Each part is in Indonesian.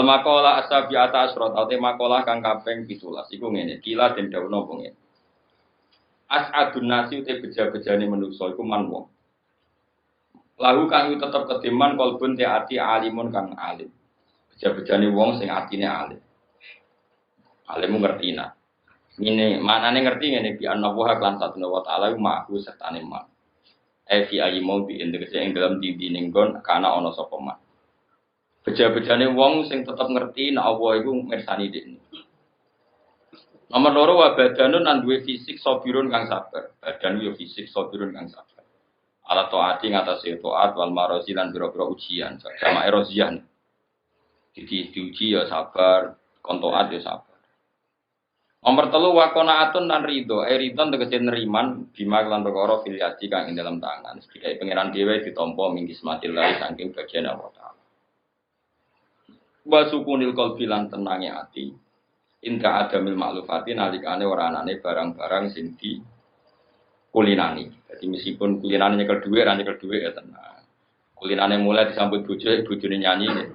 Wal maqala asabiata asrot ate maqala kang kaping 17 iku ngene kila den dawuh ngene as'adun nasi te beja-bejane manusa iku man wong lahu kang tetep kediman kalbun te ati alimun kang alim beja-bejane wong sing atine alim alimu ngerti nak ngene manane ngerti ngene bi anallaha lan satuna wa ta'ala ma'ku sertane man fi ayi mau bi indekse ing dalam dining gon kana ana sapa man beja-bejane wong sing tetep ngerti nek Allah iku mirsani dekne. Nomor loro wa badanun lan duwe fisik sabirun kang sabar. Badan yo fisik sabirun kang sabar. Ala taati ngatasi taat wal marozi lan biro-biro ujian. Sama erosian. Jadi diuji ya sabar, kon taat ya sabar. Nomor 3 wa qanaatun lan ridho. Ridhon tegese neriman bima lan perkara filiasi kang ing dalam tangan. Sebagai pangeran dhewe ditampa minggis matilai saking bagian Allah. Wa sukunil qalbi lan tenange ati inda adamil maklufati nalikane ora anane barang-barang sing di kulinani. Jadi meskipun kulinane nyekel dhuwit ra nyekel dhuwit ya tenang. Kulinane mulai disambut bojone nyanyi ya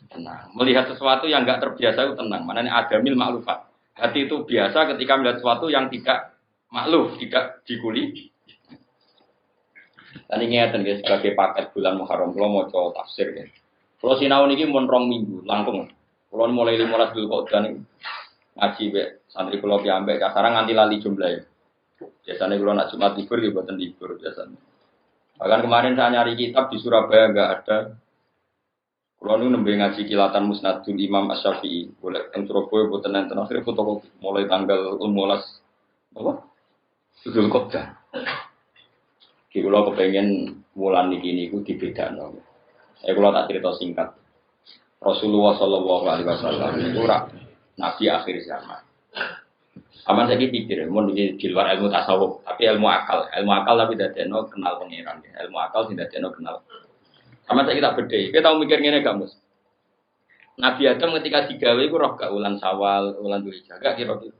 tenang. Melihat sesuatu yang enggak terbiasa itu tenang. Manane adamil maklufat. Hati itu biasa ketika melihat sesuatu yang tidak makluf, tidak dikuli. Dan ini ngeten sebagai paket bulan Muharram kula maca tafsir ya. Kalau sinau niki mun 2 minggu langkung. Kalau mulai 15 Dzulqa'dah niku ngaji mbek santri kula piyambak kasaran nganti lali jumlahe. Biasanya kalau nak Jumat libur ya mboten libur biasanya. Bahkan kemarin saya nyari kitab di Surabaya enggak ada. Kalau niku nembe ngaji kilatan Musnadul Imam Asy-Syafi'i, boleh teng Surabaya mboten enten akhire fotokopi mulai tanggal 15 apa? Dzulqa'dah. Ki kula kepengin wulan niki niku dibedakno. Kalau tak cerita singkat, Rasulullah Shallallahu Alaihi Wasallam itu nabi akhir zaman. Aman saya pikir, mau di luar ilmu tasawuf, tapi ilmu akal tapi tidak ada kenal pengiran, ilmu akal tidak ada kenal. Aman saya kita beda, kita tahu mikirnya gak mus. Nabi Adam ketika digawe itu roh gak ulan Sawal, ulan Dzulhijjah, gak kira-kira.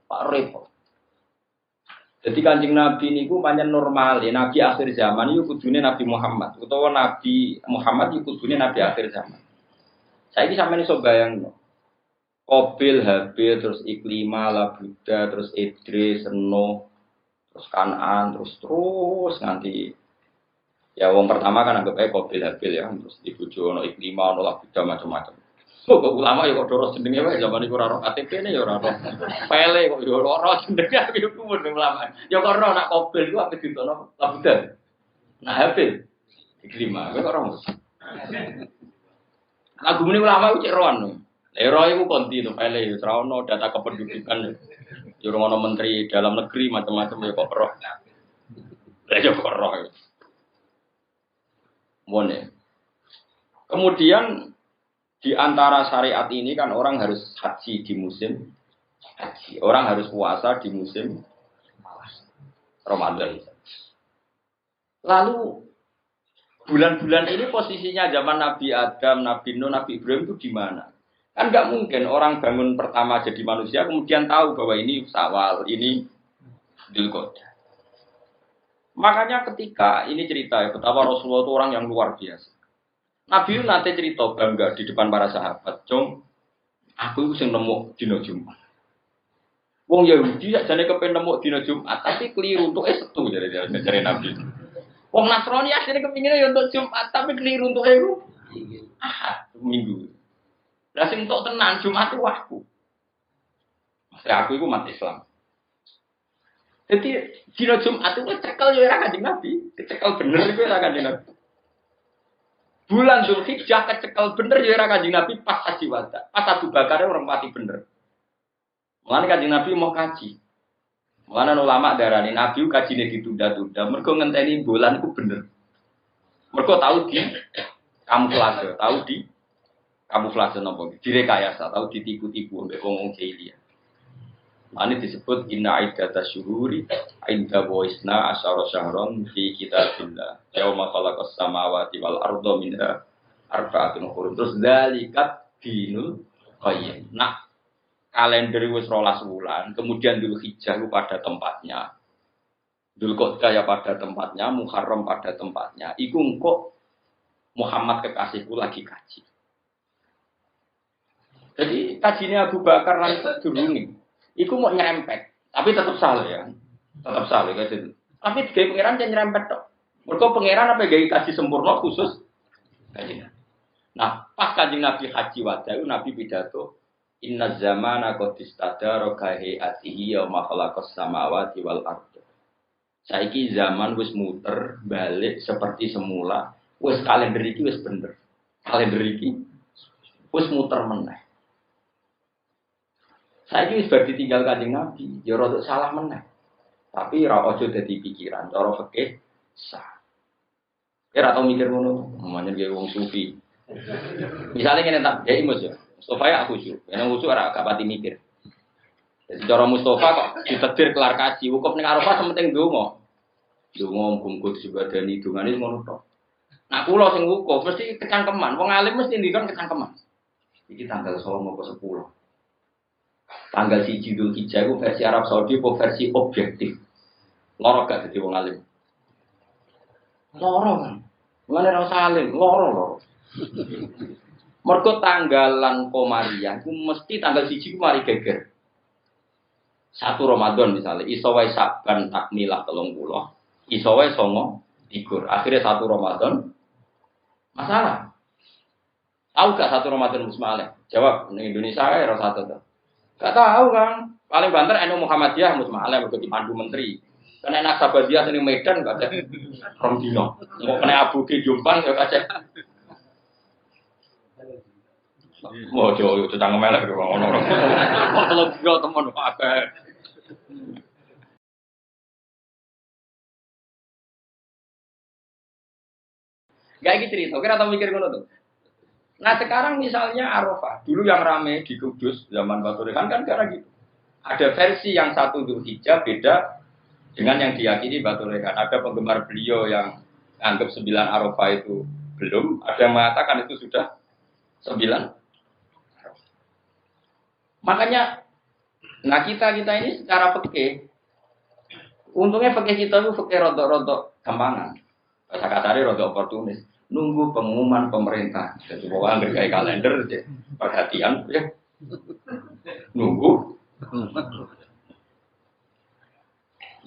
Pak repot. Jadi Kanjeng Nabi niku pancen normal ya Nabi akhir zaman itu kudune Nabi Muhammad utawa Nabi Muhammad itu kudune Nabi akhir zaman. Saiki sampeyan iso bayangno. Qabil, Habil, terus Iklima, Labuda, terus Idris, Nuh, terus Kan'an, terus nganti ya wong pertama kan anggap ae Qabil, Habil ya, terus dibojo ono Iklima, ono Labuda macam-macam. Kok ulama ya kok dorong jenenge wae zaman iku ora ro KTP-ne ya ora ro. Pele kok ya ora jenenge aku ku mun ulama. Ya kok ora nak Qabil ku ape ditono Labuda. Nah Habil Iklima kok ora. Lagu muni ulama ku cek roan. Lero iku konti to pele ya ora ono data kependudukan. Ya ora ono menteri dalam negeri macam-macam ya kok ora. Lah ya kok ora. Mone. Kemudian di antara syariat ini kan orang harus haji di musim haji. Orang harus puasa di musim Ramadan. Lalu bulan-bulan ini posisinya zaman Nabi Adam, Nabi Nuh, Nabi Ibrahim itu di mana? Kan nggak mungkin orang bangun pertama jadi manusia kemudian tahu bahwa ini Syawal, ini Dzulqa'dah. Makanya ketika ini cerita ya, betapa Rasulullah itu orang yang luar biasa. Nabi nanti cerita bangga di depan para sahabat, "Cung, aku sing nemu dina Jumat." Wong Yahudi sakjane kepen nemu dina Jumat, tapi keliru untuk setu jare Nabi. Wong Nasrani asline kepingine ya untuk Jumat, tapi keliru untuk Ahad, Minggu. Lah sing tok tenan Jumat ku aku. Maksudnya aku iku umat Islam. Jadi dina Jumat itu cekel ya ora Kanjeng Nabi, kecekel bener iku ora Kanjeng Nabi. Bulan Dzulhijjah kecekel bener ya ora Kanjeng Nabi pas haji wada. Pas Abu Bakar orang mati bener. Mulane Kanjeng Nabi mau kaji. Mulane ulama darani Nabi kajine ditunda-tunda mergo ngenteni bulan ku bener. Mergo tahu di kamuflase napa direkayasa, tahu ditipu-tipu mbek wong jahiliyah. Ini disebut inna iddatash syuhuri inda waisna asyara syahron fi kitabillah yauma khalaqas samawati wal arda minha arba'atun hurum. Terus dzalikat dinul qayyim. Nah, kalender wis 12 wulan, kemudian Dzulhijjah itu pada tempatnya. Dzulqa'dah ya pada tempatnya, Muharram pada tempatnya. Iku engko Muhammad kekasihku lagi kaji. Jadi kajinya Abu Bakar lan sedurunge iku mau nyerempet, tapi tetap salah ya. Tetap salah kaji. Tapi gawe pangeran jangan nyerempet tok. Mergo pangeran apa gawe kaji sempurna khusus kaji. Nah, pas kaji Nabi haji wada Nabi pidato inna zamana qad istadara ka hayatihi yauma khalaqas samawati wal ardh. Saiki zaman wis muter balik seperti semula. Wis kalender iki wis bener. Kalender iki wis muter meneh. Saiki wis bar ditinggal Kanjeng Nabi, ya rada salah meneh. Tapi ora aja dadi pikiran, cara fikih sah. Ora tau mikir ngono, namanya ge wong sufi. Misalnya ngene tak dhek Mus ya. Mustafa ya aku syu. Yen wong ora gak pati mikir. Jadi cara Mustafa kok ditedir kelar kaji, wukuf ning Arafah sementing ndonga. Ndonga muga disebadani dongane ngono tok. Nah kula sing wukuf mesti kecangkeman, wong alim mesti ndikon kecangkeman. Iki tanggal 9 apa 10. Tanggal 1 Dzulhijjah iku versi Arab Saudi apa versi objektif. Loro gak dadi wong alim. Loro kan. Mulane ora usah alim, loro. Mergo tanggalan Komariah iku mesti tanggal 1 ku mari geger. 1 Ramadan misalnya, iso wae Saban takmilah 30, iso wae 9 tigur. Akhirnya 1 Ramadan masalah. Tahu gak 1 Ramadan Musmaleh? Jawab, di Indonesia ya ora satu tuh. Gak tahu kan. Paling banter NU Muhammadiyah Musmaleh begitu dipandu menteri. Karena Naksabadiyah sini Medan gak ada Romdino. Mau kena Abu Ki Jombang ya kaca. Mau jauh itu jangan melek ke orang-orang. Kalau beliau teman pakai. Gak gitu cerita. Kira tahu mikir ngono tuh. Nah sekarang misalnya Arafah, dulu yang rame di Kudus zaman Batu Rehan kan karena gitu. Ada versi yang 1 Dzulhijjah beda dengan yang diyakini Batu Rehan. Ada penggemar beliau yang anggap 9 Arafah itu belum, ada yang mengatakan itu sudah 9. Makanya, nah kita ini secara fikih, untungnya fikih kita itu fikih rodok-rodok gampangan. Bahasa kasarnya rodok oportunis. Nunggu pengumuman pemerintah. Jadi pokoknya ngergai kalender, ya. Perhatian, ya. Nunggu.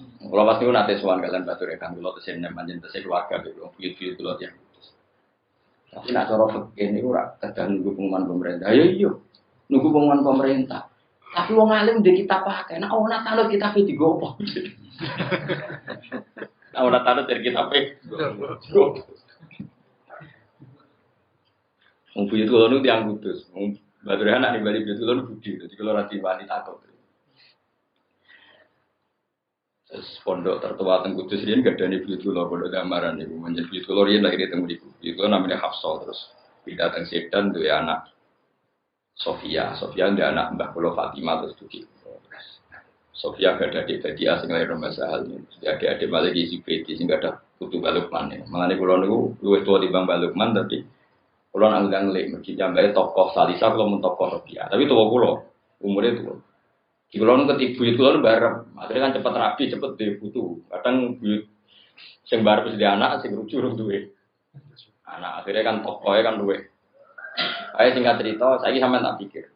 Kalau pasti nanti suan kalian Batu Rekan, kalau terus yang manjen terus keluarga, belum buyut-buyut kalau yang. Tapi nak cara fikih ini ora kadang nunggu pengumuman pemerintah. Ayo iya. Nunggu pengumuman pemerintah. Tapi wong alim ndek kita pakai. Nah ora talut kita pe digopo. Nah ora talut dari kita pe. Wong buyut kula nu tiyang Kudus. Wong Batu Rehan nak nimbali buyut kula nu budi. Dadi kula ora diwani takut. Pondok tertua teng Kudus riyen gadane buyut kula pondok Damaran niku. Menjen buyut kula riyen lahir teng mriku. Itu namanya Hafsah terus pindah teng Sedan duwe anak Sofia ada anak Mbah Kula Fatimah terus dugi. Sofia gak ada adik dadi asing lahir Mbah Sahal. Jadi adik-adik malah isi Beti sing gak ada putu Balukman. Mangane kula niku luwih tuwa timbang Balukman tapi kula nang ngelik mergi jambae tokoh Salisa kula mun tokoh Sofia. Tapi tuwa kula umure tuwa. Di kula nu ketibu kula bareng. Akhire kan cepet rapi, cepet duwe putu. Kadang buyut sing barep wis anak sing rujuk duwe. Anak akhirnya kan tokohnya kan duwe. Ayo singkat cerita, saya sampean tak pikir.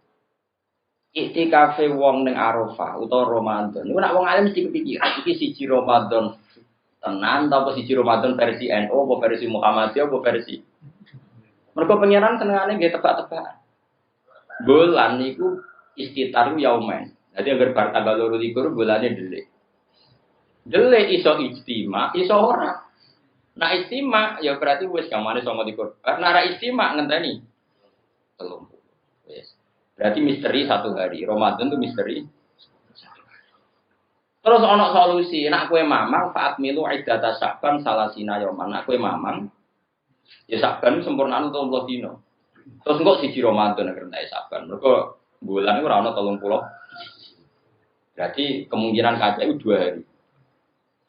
Iktikafe wong ning Arafah utawa Ramadan. Niku nek wong alim mesti kepikiran iki siji Ramadan tenan ta apa siji Ramadan versi NU apa versi Muhammadiyah apa versi. Mergo pangeran senengane nggih tebak-tebakan. Bulan niku istitar yaumen. Jadi agar bar tanggal 22 bulane delik. Delik iso ijtima, iso ora. Nah istimak ya berarti wis gamane sama dikur. Karena ra istimak ngenteni. Telung. Wis. Berarti misteri 1 hari. Ramadan itu misteri. Terus ana solusi, nek kowe mamang faat milu iddata Sa'ban salasina yauman. Nek kowe mamang ya Sa'ban sempurnaan 30 dina. Terus engko siji Ramadan nek rendah Sa'ban. Mergo bulan iku ora ana 30. Berarti kemungkinan kaca itu 2 hari.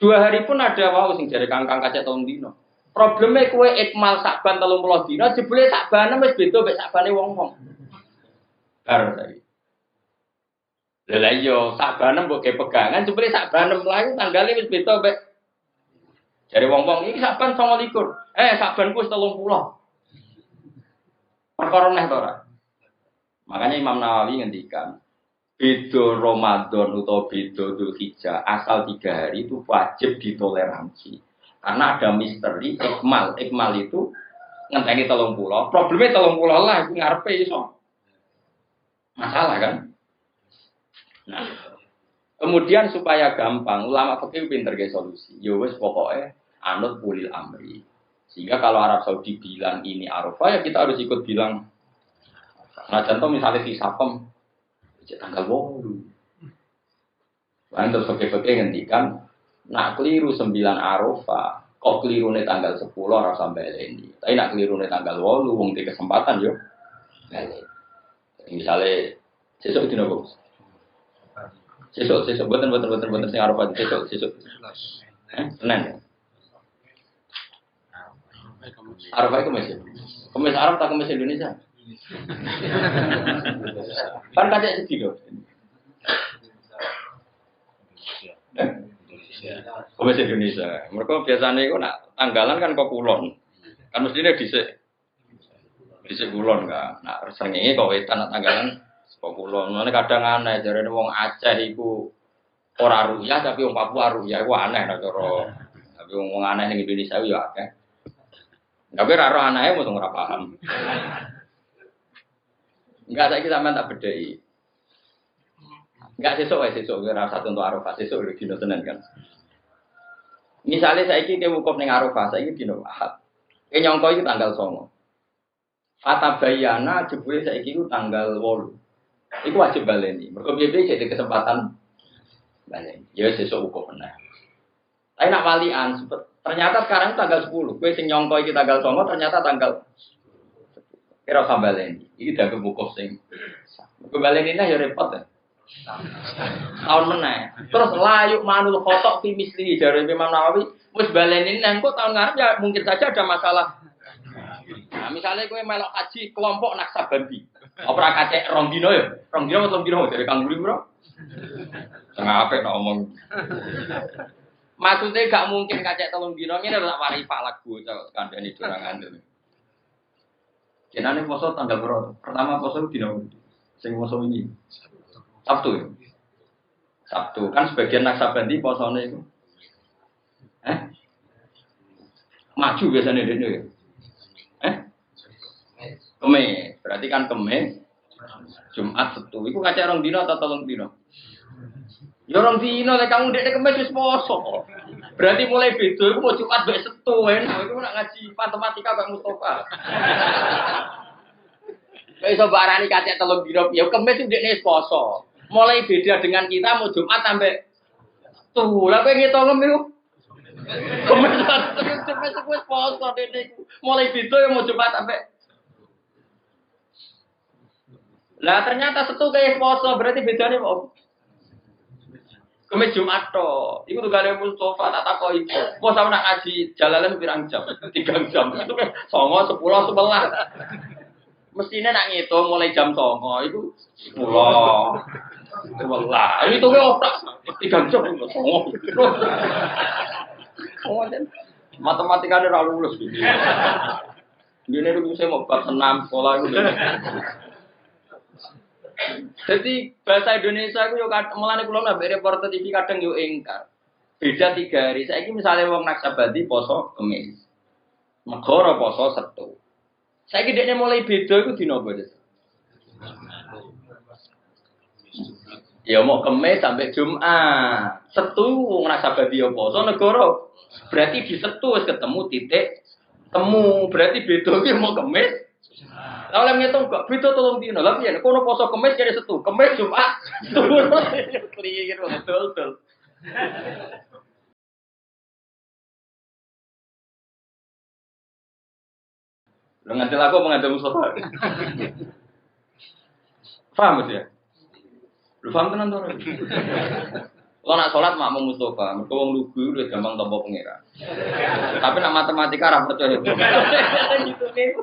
2 hari pun ada wau sing jare kangkang kacek tahun dino. Probleme kowe ikmal Sa'ban 30 dino, jebule Sa'ban wis beda mek Sa'bane wong-wong. Bar saiki. Lha iya, Sa'ban mbok ge pegangan, jebule Sa'ban mlayu tanggale wis beda mek jare wong-wong iki Sa'ban 29. Sa'ban ku wis 30. Perkara neh to ora? Makanya Imam Nawawi ngendikan, beda Ramadan atau beda Dzulhijjah asal 3 hari itu wajib ditoleransi. Karena ada misteri ikmal. Ikmal itu ngenteni 30. Problemnya 30 lah iku ngarepe iso. Masalah kan? Nah, kemudian supaya gampang, ulama fikih pinter ge solusi. Ya wis pokoke anut ulil amri. Sehingga kalau Arab Saudi bilang ini Arafah, ya kita harus ikut bilang. Nah, contoh misalnya si Sapem, tanggal 8. Lalu terus fakir-fakir ngendikan, nak keliru 9 Arafah, kok keliru nih tanggal 10 orang sampai ini. Tapi nak keliru nih tanggal 8, wong di kesempatan yo. Misalnya, sesuk dina kok. Sesuk boten sing Arafah sesuk. Senin. Arafah itu masih. Kemis Arab tak kemis Indonesia. Kan kacek sedih dong. Kemis Indonesia. Mereka biasanya itu nak tanggalan kan kok kulon. Kan mestinya dhisik kulon kan. Nak srengenge kok wetan nak tanggalan kok kulon. Mane kadang aneh jarene wong Aceh iku ora ruyah tapi wong Papua ruyah iku aneh nek cara. Tapi wong aneh ning Indonesia yo akeh. Tapi raro anaknya mesti ora paham. Enggak saiki sampean tak bedheki. Enggak sesuk ora satu untuk Arafah, sesuk lho dina Senin kan. Misale saiki ke wukuf ning Arafah, saiki dina Ahad. Ke nyangka iki tanggal 9. Fatabayana jebule saiki ku tanggal 8. Iku wajib baleni. Mergo piye-piye jadi kesempatan baleni. Ya sesuk wukuf meneh. Tapi nak walian ternyata sekarang tanggal 10. Kowe sing nyangka iki tanggal 9 ternyata tanggal 10. Kira sambaleni. Iki dadi wukuf sing. Kebaleni ya repot ya. Tahun meneh. Terus layuk manul khotok fi misli dari Imam Nawawi wis baleni nang kok tahun ngarep ya mungkin saja ada masalah. Nah, misalnya kowe melok haji kelompok Naksabandi. Ora kacek 2 dino ya. 2 dino atau 3 dino dari Kang Buri, Bro. Tengah apik nek omong. Maksudnya gak mungkin kacek 3 dino ngene tak wari falak bocah kandhani dorangan. Jenane poso tanggal berapa? Pertama poso dino sing poso ini. Sabtu ya? Sabtu. Kan sebagian Naksabandi posone itu. Maju biasanya dene ya. Kemis. Berarti kan Kemis Jumat Sabtu. Iku kacek 2 dino atau 3 dino? Ya 2 dino lek kamu ndek Kemis wis poso. Berarti mulai beda iku mau Jumat mbek Sabtu enak. Iku nak ngaji matematika Pak Mustofa. Wis iso barani kacek 3 dino ya Kemis ndekne wis poso. Mulai beda dengan kita mau Jumat sampai tuh, lah kowe ngitung iku. Kemis wis poso dene. Mulai beda ya mau Jumat sampai. Lah ternyata Sabtu kayak poso berarti bedane apa? Kemis Jumat to. Iku tugale Mustofa tak takoki. Kok sampe nak ngaji jalalan pirang jam? 3 jam. Itu kan 9, 10, 11. Mestine nak ngitung mulai jam 9 iku 10. 11. Itu kok ora 3 jam 9. Oh, matematikane ora lulus iki. Ngene niku saya mau bab senam sekolah iku. Jadi bahasa Indonesia itu yo mulane kula nang reporter TV kadang yo ingkar. Beda 3 hari. Saiki misale wong Naksabandi poso Kemis. Megara poso Sabtu. Saiki dekne mulai beda iku dina apa, Des? Ya mau Kemis sampai Jumat. Sabtu wong Naksabandi yo poso negara. Berarti di Sabtu wis ketemu titik temu. Berarti beda iki mau Kemis. Lah oleh ngitung kok beda 3 dino. Lah piye kono poso Kemis kene Setu, Kemis Jumat. Keliru betul. Lu ngantil aku mengadil Mustafa. Paham ya? Lu paham tenan to? Lo nak sholat makmum Mustafa, mergo wong lugu udah gampang tampa pengira. Tapi nak matematika ra percaya. Gitu nih.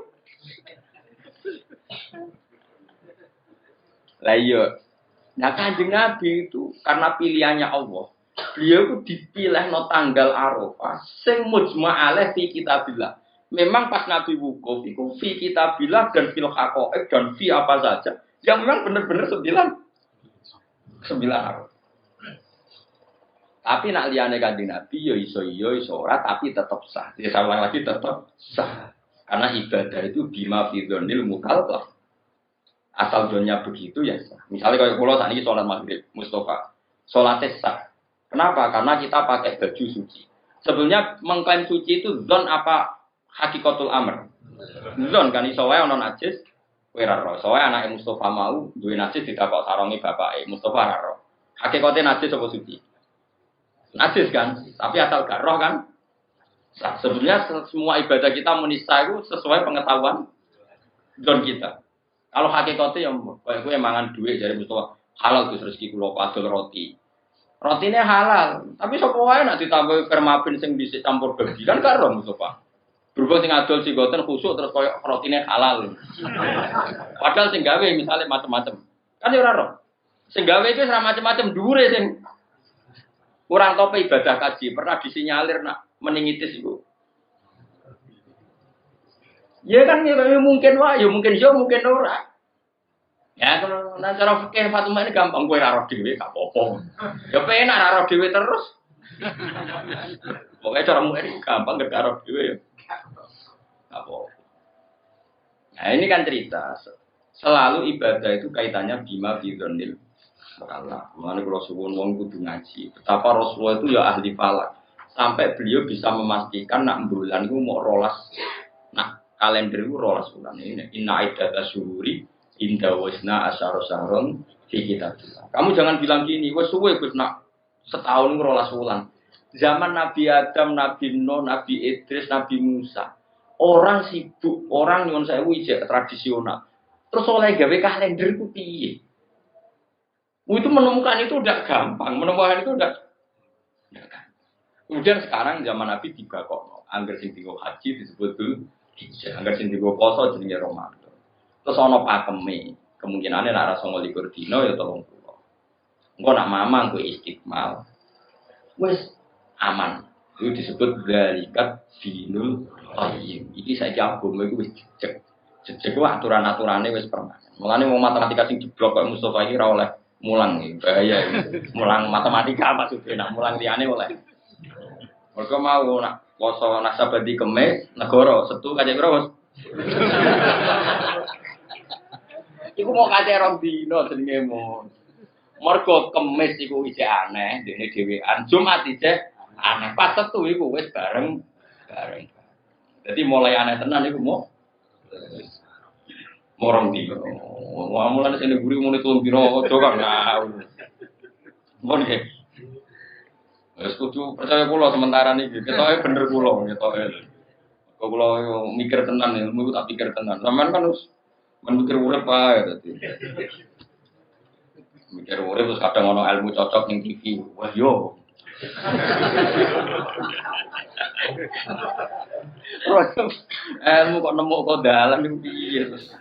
Lah iya. Nah Kanjeng Nabi itu karena pilihannya Allah. Beliau itu dipilih no tanggal Arafah sing mujma' alaih fi kitabillah. Memang pas Nabi wukuf itu fi kitabillah dan fil haqaiq dan fi apa saja Yang memang benar-benar 9 Tapi nak liyane Kanjeng Nabi ya iso ora tapi tetap sah. Ya salah lagi tetap sah. Karena ibadah itu bima fidzonil mukallaf. Asal zonnya begitu ya sah. Misalnya kalau kula saat ini sholat maghrib, Mustafa, sholatnya sah. Kenapa? Karena kita pakai baju suci. Sebenarnya mengklaim suci itu zon apa hakikatul amr? Zon kan iso wae ana najis, kowe ora ro. Soale anake Mustafa mau duwe najis didakok sarongi bapake, Mustafa ora ro. Hakikate najis apa suci? Najis kan, tapi asal gak roh kan. Nah, sebenarnya semua ibadah kita menista itu sesuai pengetahuan zon kita. Kalau hakikatnya yang kayak gue mangan duit dari Mustafa halal tuh rezeki kula padol roti. Rotine halal, tapi sapa wae nek ditambah permabin sing dhisik campur babi kan karo Mustafa. Berhubung sing adol sigoten khusuk terus koyo rotine halal. Padahal sing gawe misale macam-macam. Kan ya ora roh. Sing gawe iki ora macam-macam dhuwure sing kurang tope ibadah kaji pernah disinyalir nak meningitis iku. Ya kan ya mungkin wae, ya mungkin yo mungkin ora. Ya kalau nak cara fikih Fatimah ini gampang kowe ora roh dhewe gak apa-apa. Ya penak ora roh dhewe terus. Pokoke cara mukmin gampang gak roh dhewe ya. Apa? Nah, ini kan cerita. Selalu ibadah itu kaitannya bima bidzonil Allah. Mulane kula suwun wong kudu ngaji. Betapa Rasulullah itu ya ahli falak. Sampai beliau bisa memastikan nak bulan itu mau rolas. Nah, kalender itu rolas bulan ini. Inna iddata syuhuri inda wasna asyara sahron fi kitabillah. Kamu jangan bilang gini, wes suwe Gus nak setahun rolas bulan. Zaman Nabi Adam, Nabi Nuh, Nabi Idris, Nabi Musa. Orang sibuk, orang nyuwun sewu ijek tradisional. Terus oleh gawe kalender itu piye? Itu menemukan itu udah gampang, menemukan itu udah gampang. Kemudian sekarang zaman Nabi tiba kok, angger sing digo haji disebut dulu, angger sing digo poso jenenge Ramadan. Terus ana pakeme, kemungkinane nek ora 29 dina ya 30. Engko nak mamang kowe istiqmal. Wis aman. Itu disebut zalikat dinul qayyim. Iki saiki agama iku wis jejeg. Jejeg ku aturan-aturane wis permanen. Mulane wong matematika sing jeblok kok Mustofa iki ora oleh mulang iki. Bahaya iki. Mulang matematika maksudnya nak mulang liyane oleh. Mergo mau nak poso nasabadi Kemis, negara Setu kaya piro, Bos? Iku mau kate rong dino jenenge mon. Mergo Kemis iku isih aneh, dene dhewean. Jumat isih aneh. Pas Setu iku wis bareng. Jadi mulai aneh tenan iku mau rong dino. Wah mulane sing guri muni 3 dino aja kan ngawur. Mon nggih. Wis kudu percaya kula sementara niki. Ketoke bener kula ketoke. Kok kula mikir tenan ilmu tak pikir tenan. Sampeyan kan wis mikir urip wae dadi. Mikir urip terus kadang ono ilmu cocok ning TV. Wah yo. Ilmu kok nemu kok dalan niku piye terus.